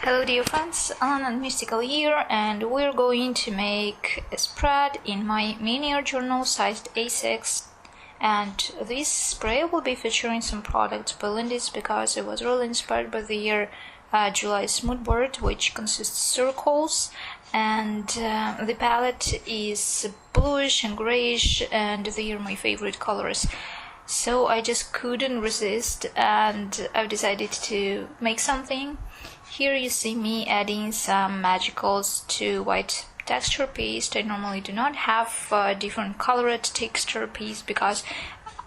Hello dear friends, Alan and Mystical here, and we're going to make a spread in my mini Artjournal sized A6, and this spray will be featuring some products by Lindy's because it was really inspired by their July's mood board, which consists of circles, and the palette is bluish and grayish, and they are my favorite colors. So I just couldn't resist, and I've decided to make something. Here you see me adding some magicals to white texture paste. I normally do not have different colored texture paste because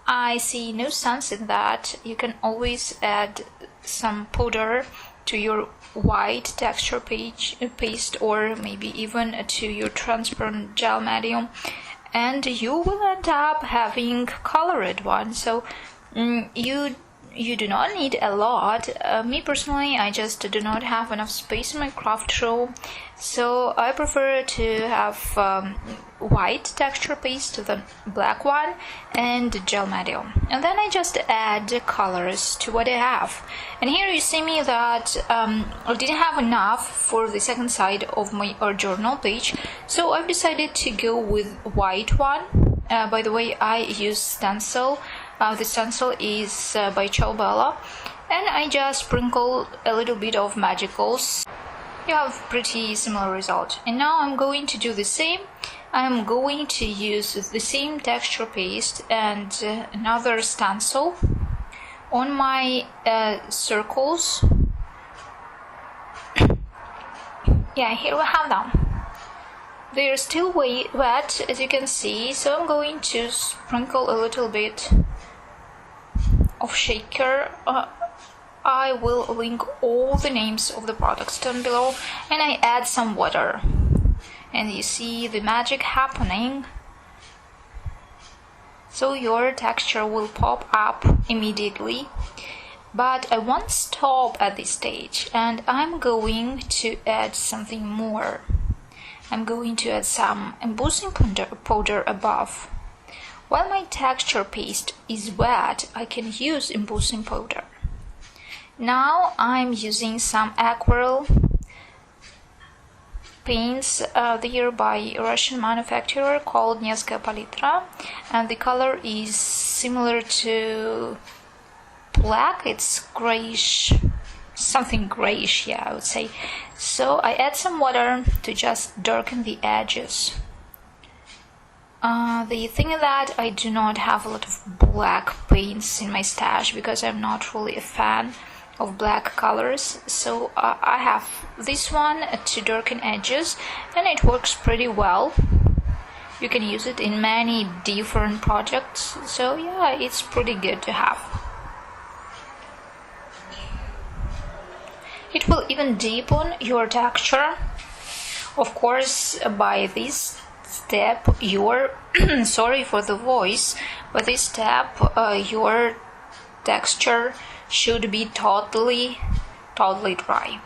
I see no sense in that. You can always add some powder to your white texture paste, or maybe even to your transparent gel medium, and you will end up having colored one. So you do not need a lot. Me personally, I just do not have enough space in my craft room, so I prefer to have white texture paste than black one, and gel medium, and then I just add colors to what I have. And here you see me that I didn't have enough for the second side of my Artjournal page, so I've decided to go with white one. By the way, I use stencil. The stencil is by Bella, and I just sprinkle a little bit of magicals. You have pretty similar result. And now I'm going to do the same. I'm going to use the same texture paste and another stencil on my circles. Yeah, here we have them. They're still wet, as you can see, so I'm going to sprinkle a little bit of shaker. I will link all the names of the products down below, and I add some water, and you see the magic happening. So your texture will pop up immediately, but I won't stop at this stage, and I'm going to add something more. I'm going to add some embossing powder above. While my texture paste is wet, I can use embossing powder. Now I'm using some aquarelle paints. They are by a Russian manufacturer called Nevskaya Palitra, and the color is similar to black. It's grayish, something grayish, yeah, I would say. So I add some water to just darken the edges. The thing is that I do not have a lot of black paints in my stash because I'm not really a fan of black colors, so I have this one to darken edges, and it works pretty well. You can use it in many different projects, so yeah, it's pretty good to have. It will even deepen your texture. Of course, by this step, your sorry for the voice, but this step your texture should be totally dry,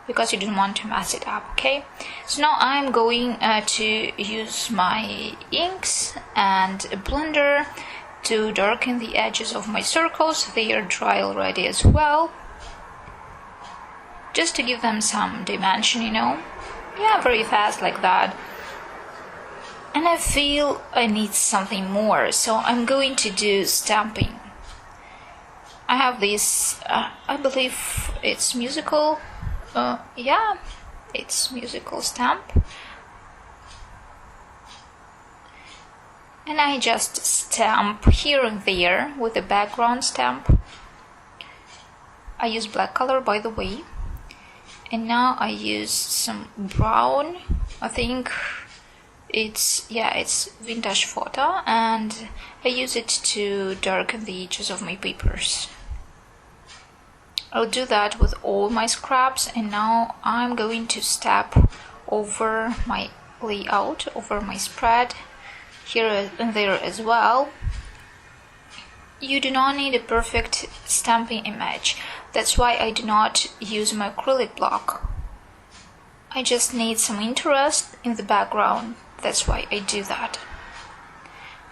because you don't want to mess it up. Okay, so now I'm going to use my inks and a blender to darken the edges of my circles. They are dry already as well, just to give them some dimension, you know. Yeah, very fast like that. And I feel I need something more, so I'm going to do stamping. I have this, I believe it's musical, yeah, it's musical stamp. And I just stamp here and there with a background stamp. I use black color, by the way. And now I use some brown, I think it's vintage photo, and I use it to darken the edges of my papers. I'll do that with all my scraps, and now I'm going to step over my layout, over my spread, here and there as well. You do not need a perfect stamping image. That's why I do not use my acrylic block. I just need some interest in the background. That's why I do that.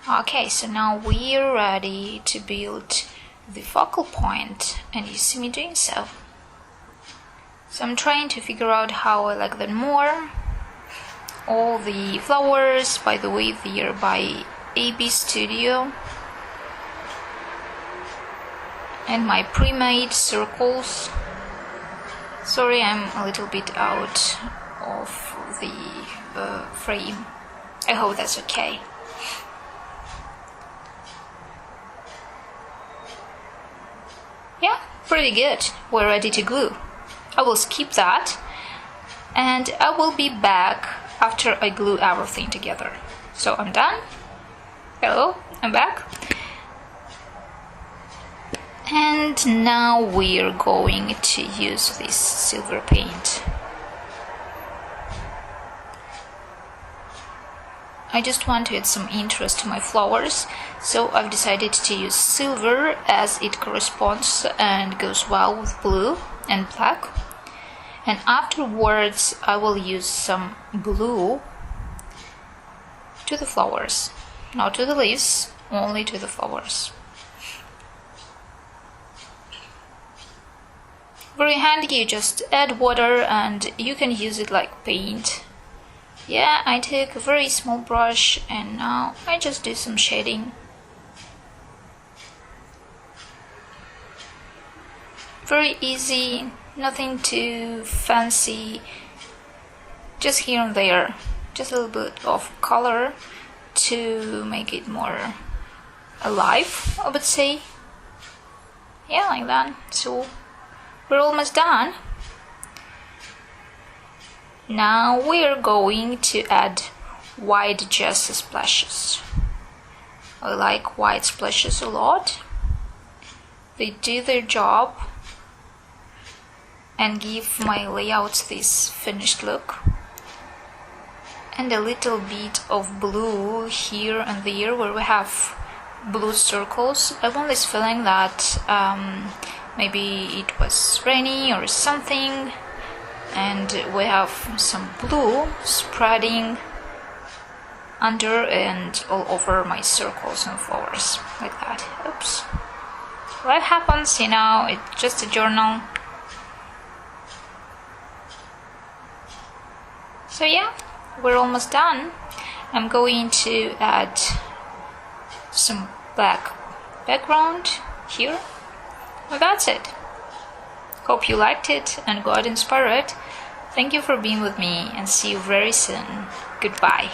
Okay, so now we are ready to build the focal point, and you see me doing so. So I'm trying to figure out how I like them more. All the flowers, by the way, they are by AB Studio. And my pre-made circles. Sorry, I'm a little bit out of the frame. I hope that's okay. Yeah, pretty good. We're ready to glue. I will skip that and I will be back after I glue everything together. So I'm done. Hello, I'm back. And now we're going to use this silver paint. I just want to add some interest to my flowers, so I've decided to use silver as it corresponds and goes well with blue and black. And afterwards I will use some blue to the flowers, not to the leaves, only to the flowers. Very handy, you just add water and you can use it like paint. Yeah, I took a very small brush and now I just do some shading. Very easy, nothing too fancy, just here and there, just a little bit of color to make it more alive, I would say. Yeah, like that. So we're almost done. Now we're going to add white gesso splashes. I like white splashes a lot. They do their job and give my layouts this finished look. And a little bit of blue here and there where we have blue circles. I want this feeling that maybe it was rainy or something, and we have some blue spreading under and all over my circles and flowers, like that. Oops. What happens, you know, it's just a journal. So yeah, we're almost done. I'm going to add some black background here. Well, that's it. Hope you liked it and got inspired. Thank you for being with me and see you very soon. Goodbye.